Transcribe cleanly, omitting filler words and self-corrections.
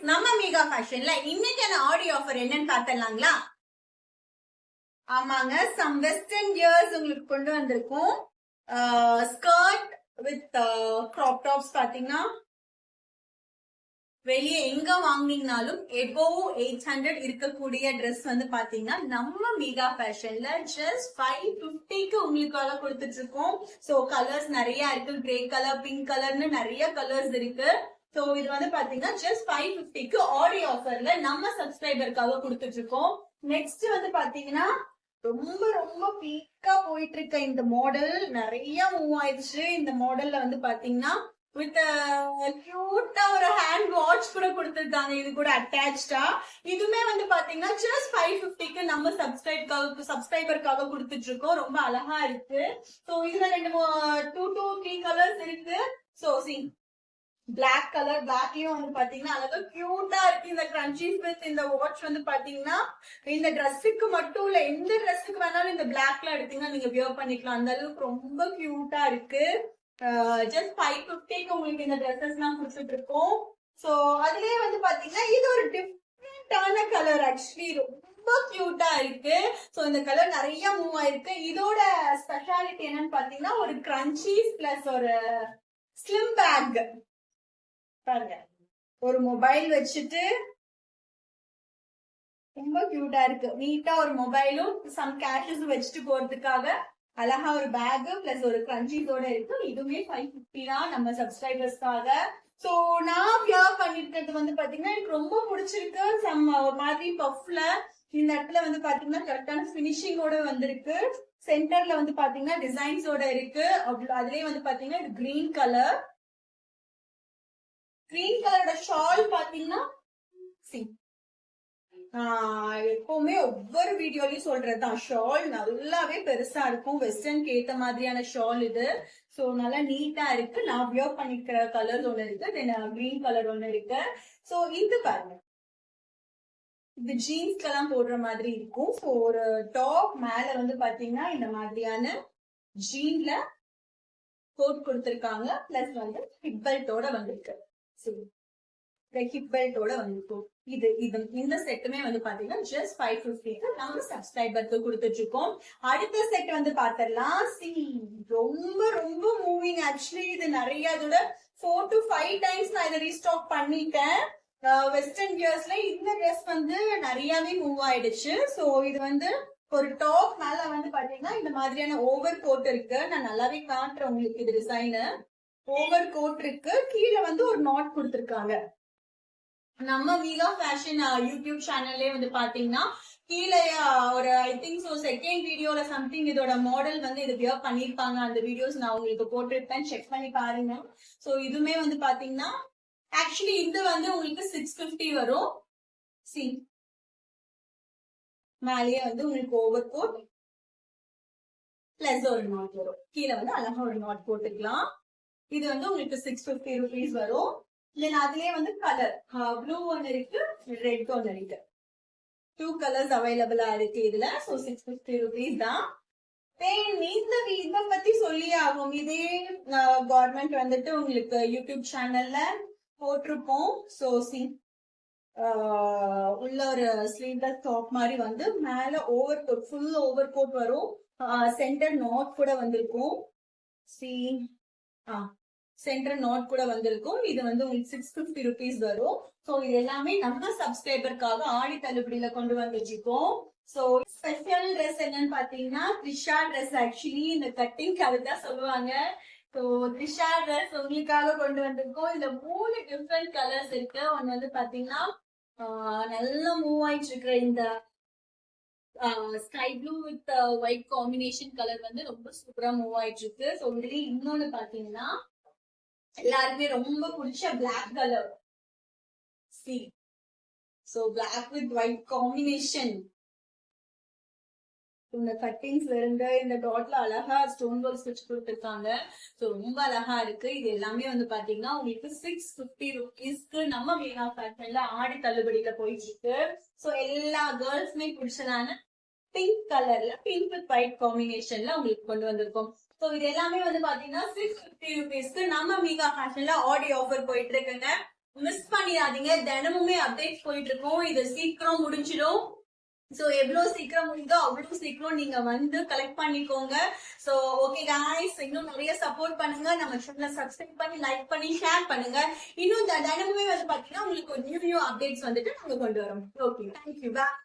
நம்ம மீகா ஃபேஷன்ல இன்னைக்கான audio offer என்னன்னு பார்த்தலாங்களா? ஆமாங்க, சம் வெஸ்டர்ன் வியர்ஸ் உங்களுக்கு கொண்டு வந்திருக்கோம். ஸ்கர்ட் வித் கிராப் டாப்ஸ் பாத்தீங்கன்னா வெளியே எங்க வாங்கினீங்கனாலும் எபோவ் 800 இருக்கக்கூடிய ட்ரெஸ் வந்து பாத்தீங்கன்னா நம்ம மீகா ஃபேஷன்ல ஜஸ்ட் 550க்கு உங்களுக்காக கொடுத்துட்டு இருக்கோம். சோ கலர்ஸ் நிறைய இருக்கு, கிரே கலர், பிங்க் கலர்னு நிறைய கலர்ஸ் இருக்கு. சோ இது வந்து பாத்தீங்கன்னா ஜஸ்ட் 550க்கு ஆடியோ ஆஃபர்ல நம்ம சப்ஸ்கிரைபருக்காக கொடுத்துட்டு இருக்கோம். நெக்ஸ்ட் வந்து பாத்தீங்கன்னா ரொம்ப ரொம்ப பீக்கா போயிட்டு இருக்க இந்த மாடல் நிறைய மூவ் ஆயிடுச்சு. இந்த மாடல்ல வந்து பாத்தீங்கன்னா வித் கியூட்டா ஒரு ஹேண்ட் வாட்ச் கூட கொடுத்திருக்காங்க, இது கூட அட்டாச்சா. இதுமே வந்து பாத்தீங்கன்னா ஜஸ்ட் 550க்கு நம்ம சப்ஸ்கிரைபருக்காக கொடுத்துட்டு இருக்கோம். ரொம்ப அழகா இருக்கு. சோ இதுல 2 to 3 கலர்ஸ் இருக்கு. சோ சி பிளாக் கலர், பிளாக்லயும் வந்து பாத்தீங்கன்னா அழகா கியூட்டா இருக்கு. இந்த கிரன்ச்சீஸ் வித் இந்த வாட்ச் வந்து பாத்தீங்கன்னா இந்த ட்ரெஸ்ஸுக்கு மட்டும் இல்ல, எந்த ட்ரெஸ்ஸுக்கு வேணாலும் இந்த பிளாக்ல எடுத்தீங்கன்னா நீங்க வியர் பண்ணிக்கலாம். அந்த அளவுக்கு ரொம்ப கியூட்டா இருக்கு. ஜஸ்ட் 550க்கு உங்களுக்கு இந்த ட்ரெஸ்ஸஸ் எல்லாம் கொடுத்துட்டு இருக்கோம். சோ அதுலயே வந்து பாத்தீங்கன்னா இது ஒரு டிஃப்ரெண்டான கலர், ஆக்சுவலி ரொம்ப கியூட்டா இருக்கு. சோ இந்த கலர் நிறைய மூவ் ஆயிருக்கு. இதோட ஸ்பெஷாலிட்டி என்னன்னு பாத்தீங்கன்னா ஒரு கிரன்ச்சீஸ் பிளஸ் ஒரு ஸ்லிம் பேக். பாருங்க, ஒரு மொபைல் வச்சுட்டு ரொம்ப கியூட்டா இருக்கு. நீட்டா ஒரு மொபைலும் சம் கேஷஸ் வச்சுட்டு போறதுக்காக அழகா ஒரு பேக் பிளஸ் ஒரு கிரன்ச்சீஸோட இருக்கு. இதுவுமே 550 தான் நம்ம சப்ஸ்கிரைபர்ஸ்க்காக. சோ நான் வியர் பண்ணிருக்கிறது வந்து பாத்தீங்கன்னா எனக்கு ரொம்ப பிடிச்சிருக்கு. சம் ஒரு மாதிரி பஃப்ல இந்த இடத்துல வந்து பாத்தீங்கன்னா கரெக்டான பினிஷிங்கோட வந்திருக்கு. சென்டர்ல வந்து பாத்தீங்கன்னா டிசைன்ஸோட இருக்கு. அதுலயே வந்து பாத்தீங்கன்னா இது கிரீன் கலர். கிரீன் கலரோட ஷால் பாத்தீங்கன்னா எப்பவுமே ஒவ்வொரு வீடியோலயும் சொல்றதுதான், ஷால் நல்லாவே பெருசா இருக்கும். வெஸ்டர்னுக்கு ஏத்த மாதிரியான ஷால் இது. சோ நல்லா நீட்டா இருக்கு. நான் வியர் பண்ணிக்கிற கலர் ஒண்ணு இருக்கு, தென் கிரீன் கலர் ஒண்ணு இருக்கு. சோ இது பாருங்க, இது ஜீன்ஸ்க்கு எல்லாம் போடுற மாதிரி இருக்கும். சோ ஒரு டாப் மேல வந்து பாத்தீங்கன்னா இந்த மாதிரியான ஜீன்ல கோட் கொடுத்திருக்காங்க. பிளஸ் வந்து ஹிப் பெல்ட்டோட வந்திருக்கு. ஹிப் பெல்ட்டோட வந்திருக்கும். இந்த செட்டுமே வந்து பாத்தீங்கன்னா ஜஸ்ட் 550க்கு நம்ம சப்ஸ்கிரைபருக்கு கொடுத்துட்டு இருக்கோம். அடுத்த செட் வந்து பாத்திரலாம். ரொம்ப ரொம்ப மூவிங். ஆக்சுவலி இது நிறைய, இதோட 4 to 5 டைம்ஸ் நான் இதை ரீஸ்டாக் பண்ணிட்டேன். வெஸ்டர்ன் வியர்ஸ்ல இந்த ட்ரெஸ் வந்து நிறையவே மூவ் ஆயிடுச்சு. சோ இது வந்து ஒரு டாப் மேல வந்து பாத்தீங்கன்னா இந்த மாதிரியான ஓவர் கோட் இருக்கு. நான் நல்லாவே காட்டுறேன் உங்களுக்கு. இது டிசைனு ஓவர் கோட் இருக்கு. கீழே வந்து ஒரு நாட் கொடுத்திருக்காங்க. நம்ம மீகா ஃபேஷன் யூடியூப் சேனல்லே வந்து பாத்தீங்கன்னா கீழே ஒரு ஐ திங்க் சோ செகண்ட் வீடியோல சம்திங் இதோட மாடல் வந்து இது வியர் பண்ணிருப்பாங்க. அந்த வீடியோஸ் நான் உங்களுக்கு போட்டிருப்பேன், செக் பண்ணி பாருங்க. சோ இதுமே வந்து பாத்தீங்கன்னா ஆக்சுவலி இது வந்து உங்களுக்கு 650 வரும். சி மேலேயே வந்து உங்களுக்கு ஓவர் கோட் பிளஸ் ஒரு நாட் வரும். கீழே வந்து அழகா ஒரு நாட் போட்டுக்கலாம். இது வந்து உங்களுக்கு 650 rupees வரும். தென் அதுலயே வந்து கலர் ப்ளூ ஒன்னு இருக்கு, ரெட் ஒன்னு இருக்கு. 2 கலர்ஸ் அவைலபிளா இருக்கு இதுல. சோ 650 rupees தான். இதை பத்தி சொல்லி ஆகும். இதே கவர்மெண்ட் வந்துட்டு உங்களுக்கு யூடியூப் சேனல்ல போட்டிருப்போம். சோ உள்ள ஒரு ஸ்லீவ்லெஸ் டாப் மாதிரி வந்து மேல over coat, full over coat வரும். சென்டர் நாட் கூட வந்திருக்கும். சென்டர் நாட் கூட வந்திருக்கும். இது வந்து உங்களுக்கு 650 rupees வரும். சோ இது எல்லாமே நம்ம சப்ஸ்கிரைபருக்காக ஆடி தள்ளுபடியில கொண்டு வந்துருக்கோம். சோ ஸ்பெஷல் ட்ரெஸ் என்னன்னு பாத்தீங்கன்னா த்ரிஷா ட்ரெஸ். ஆக்சுவலி இந்த கட்டிங் அதுதான் சொல்லுவாங்க. சோ த்ரிஷா ட்ரெஸ் உங்களுக்காக கொண்டு வந்திருக்கோம். இதுல 3 டிஃப்ரெண்ட் கலர்ஸ் இருக்கு. ஒன்னு வந்து பாத்தீங்கன்னா நல்லா மூவ் ஆயிட்டு இருக்கிற இந்த sky blue with white combination colour வந்து ரொம்ப சூப்பரா மூவ் ஆயிட்டு இருக்கு. சோ இதுலயே இன்னொன்னு பாத்தீங்கன்னா எல்லாருமே ரொம்ப பிடிச்ச black colour. So black with white combination. இந்த கட்டிங்ஸ்ல இருந்து இந்த டாட்ல அழகா ஸ்டோன் ஒர்க்ஸ் வச்சு கொடுத்துருக்காங்க. சோ ரொம்ப அழகா இருக்கு. இது எல்லாமே வந்து பாத்தீங்கன்னா உங்களுக்கு 650 rupeesக்கு நம்ம மீகா ஃபேஷன்ல ஆடி தள்ளுபடியில போயிட்டு இருக்கு. சோ எல்லா கேர்ள்ஸ்மே பிடிச்சதான பிங்க் கலர்ல, பிங்க் வித் ஒயிட் காம்பினேஷன்ல உங்களுக்கு கொண்டு வந்திருக்கோம். சோ இது எல்லாமே வந்து பாத்தீங்கன்னா 650 rupeesக்கு நம்ம மீகா ஃபேஷன்ல ஆடி ஆஃபர் போயிட்டு இருக்குங்க. மிஸ் பண்ணிடாதீங்க. தினமுமே அப்டேட் போயிட்டு இருக்கோம். இது சீக்கிரம் முடிஞ்சிடும். சோ எவ்வளவு சீக்கிரம் முடியுதோ அவ்வளவு சீக்கிரம் நீங்க வந்து கலெக்ட் பண்ணிக்கோங்க. சோ ஓகே காய்ஸ், இன்னும் நிறைய சப்போர்ட் பண்ணுங்க. நம்ம சேனலை சப்ஸ்கிரைப் பண்ணி லைக் பண்ணி ஷேர் பண்ணுங்க. இன்னும் தினமுமே வந்து பாத்தீங்கன்னா உங்களுக்கு ஒரு நியூ அப்டேட்ஸ் வந்துட்டு நாங்க கொண்டு வரோம். ஓகே, தேங்க்யூ, பாய்.